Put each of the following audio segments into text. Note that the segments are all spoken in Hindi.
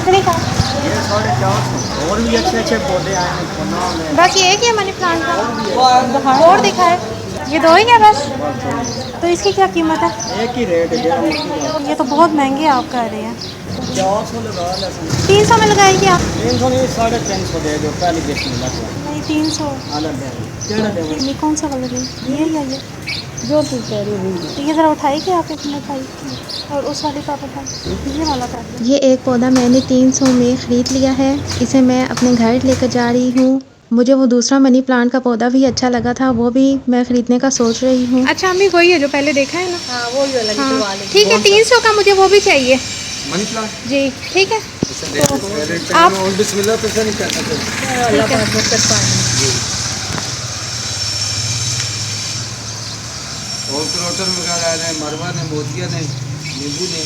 कितने का? ये 450 और भी अच्छे अच्छे पौधे आए हैं फूलों में। बस ये है मनी प्लांट का और दिखा है, ये दो ही है बस। तो इसकी क्या कीमत है? एक ही रेट है। ये तो बहुत महंगे आप कह रहे हैं। 400 लगा लहसुन। 300 में लगाएंगे आप? 300 नहीं 350 दे दो पहली बिस्मिल्लाह से। नहीं 300। अलग है केड़ा देंगे? ये कौन सा कलर है, ये या ये जो तू कह रही है। तो ये ज़रा उठाइए आप, एक मिनट उठाइए और उस वाले का आप उठाइए, ये वाला कर। ये एक पौधा मैंने 300 में ख़रीद लिया है। इसे मैं अपने घर लेकर जा रही हूँ। मुझे वो दूसरा मनी प्लांट का पौधा भी अच्छा लगा था, वो भी मैं ख़रीदने का सोच रही हूँ। अच्छा अम्मी वही है जो पहले देखा है ना? हाँ वो ही वाला हाँ ठीक है, 300 का मुझे वो भी चाहिए मनी प्लांट जी। ठीक है तो आप और बिस्मिल्लाह तो नहीं करना चाहिए। अल्लाह पाक बरकत पाए। और क्रोटन वगैरह ने, मरवा ने, मोतिया ने, नींबू ने,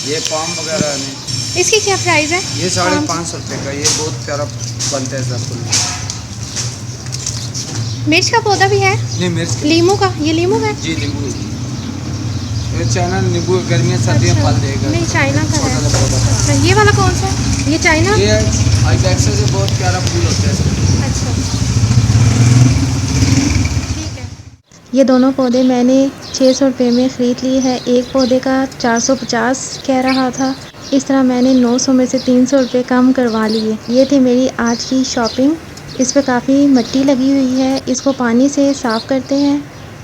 ये पाम वगैरह ने। इसकी क्या प्राइस है? ये 550 रुपये का। ये बहुत प्यारा बनता है सब फूल। मिर्च का पौधा भी है? ये मिर्च लीमू का, ये लीमू है जी नींबू। ये चाइना नींबू गर्मियाँ सर्दियाँ फल देगा। नहीं चाइना का छोटा है। सा पौधा। अच्छा ये वाला कौन सा है? ये चाइना। ये आइबैक्स से बहुत प्यारा फूल होता है। अच्छा ठीक है। ये दोनों पौधे मैंने 600 रुपये में ख़रीद लिए हैं। एक पौधे का 450 कह रहा था। इस तरह मैंने 900 में से 300 रुपये कम करवा लिए। ये थी मेरी आज की शॉपिंग। इस पर काफ़ी मिट्टी लगी हुई है, इसको पानी से साफ़ करते हैं।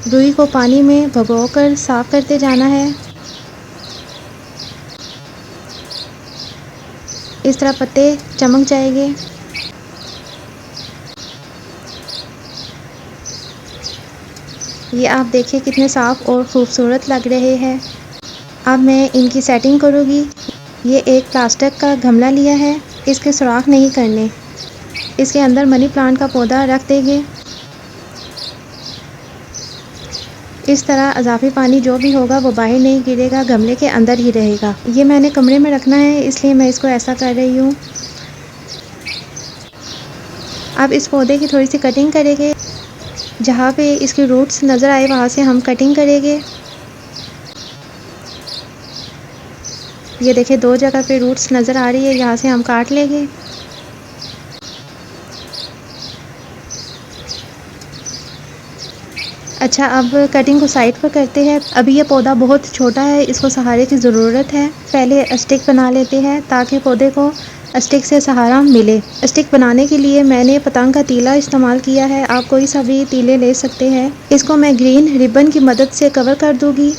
रुई को पानी में भिगोकर साफ़ करते जाना है। इस तरह पत्ते चमक जाएंगे। ये आप देखिए कितने साफ़ और ख़ूबसूरत लग रहे हैं। अब मैं इनकी सेटिंग करूँगी। ये एक प्लास्टिक का गमला लिया है, इसके सुराख नहीं करने। इसके अंदर मनी प्लांट का पौधा रख देंगे। इस तरह अज़ाफ़ी पानी जो भी होगा वो बाहर नहीं गिरेगा, गमले के अंदर ही रहेगा। ये मैंने कमरे में रखना है, इसलिए मैं इसको ऐसा कर रही हूँ। अब इस पौधे की थोड़ी सी कटिंग करेंगे। जहाँ पे इसकी रूट्स नज़र आए वहाँ से हम कटिंग करेंगे। ये देखिए 2 जगह पे रूट्स नज़र आ रही है, यहाँ से हम काट लेंगे। अच्छा अब कटिंग को साइड पर करते हैं। अभी ये पौधा बहुत छोटा है, इसको सहारे की ज़रूरत है। पहले स्टिक बना लेते हैं ताकि पौधे को स्टिक से सहारा मिले। स्टिक बनाने के लिए मैंने पतंग का तीला इस्तेमाल किया है, आप कोई सा भी तीले ले सकते हैं। इसको मैं ग्रीन रिबन की मदद से कवर कर दूँगी।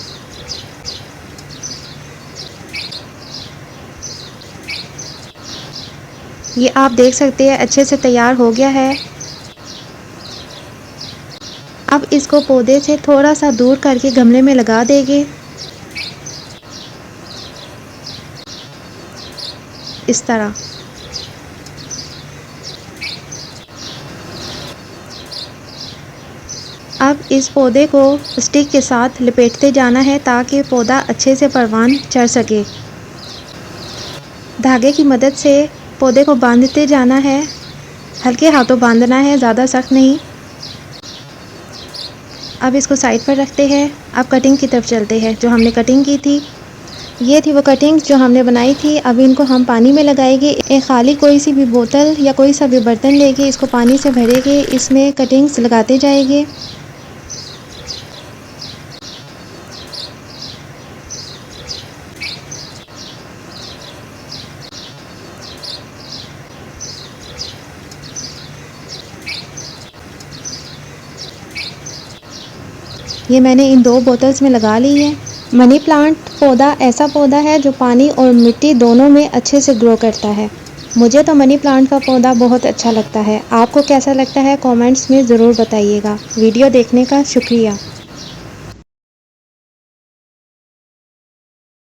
ये आप देख सकते हैं अच्छे से तैयार हो गया है। अब इसको पौधे से थोड़ा सा दूर करके गमले में लगा देंगे। इस तरह अब इस पौधे को स्टिक के साथ लपेटते जाना है ताकि पौधा अच्छे से परवान चढ़ सके। धागे की मदद से पौधे को बांधते जाना है, हल्के हाथों बांधना है, ज़्यादा सख्त नहीं। अब इसको साइड पर रखते हैं। अब कटिंग की तरफ चलते हैं जो हमने कटिंग की थी। ये थी वो कटिंग जो हमने बनाई थी। अब इनको हम पानी में लगाएंगे। एक खाली कोई सी भी बोतल या कोई सा भी बर्तन लेके इसको पानी से भरेंगे, इसमें कटिंग्स लगाते जाएंगे। ये मैंने इन 2 बोतल्स में लगा ली है। मनी प्लांट पौधा ऐसा पौधा है जो पानी और मिट्टी दोनों में अच्छे से ग्रो करता है। मुझे तो मनी प्लांट का पौधा बहुत अच्छा लगता है। आपको कैसा लगता है कमेंट्स में ज़रूर बताइएगा। वीडियो देखने का शुक्रिया।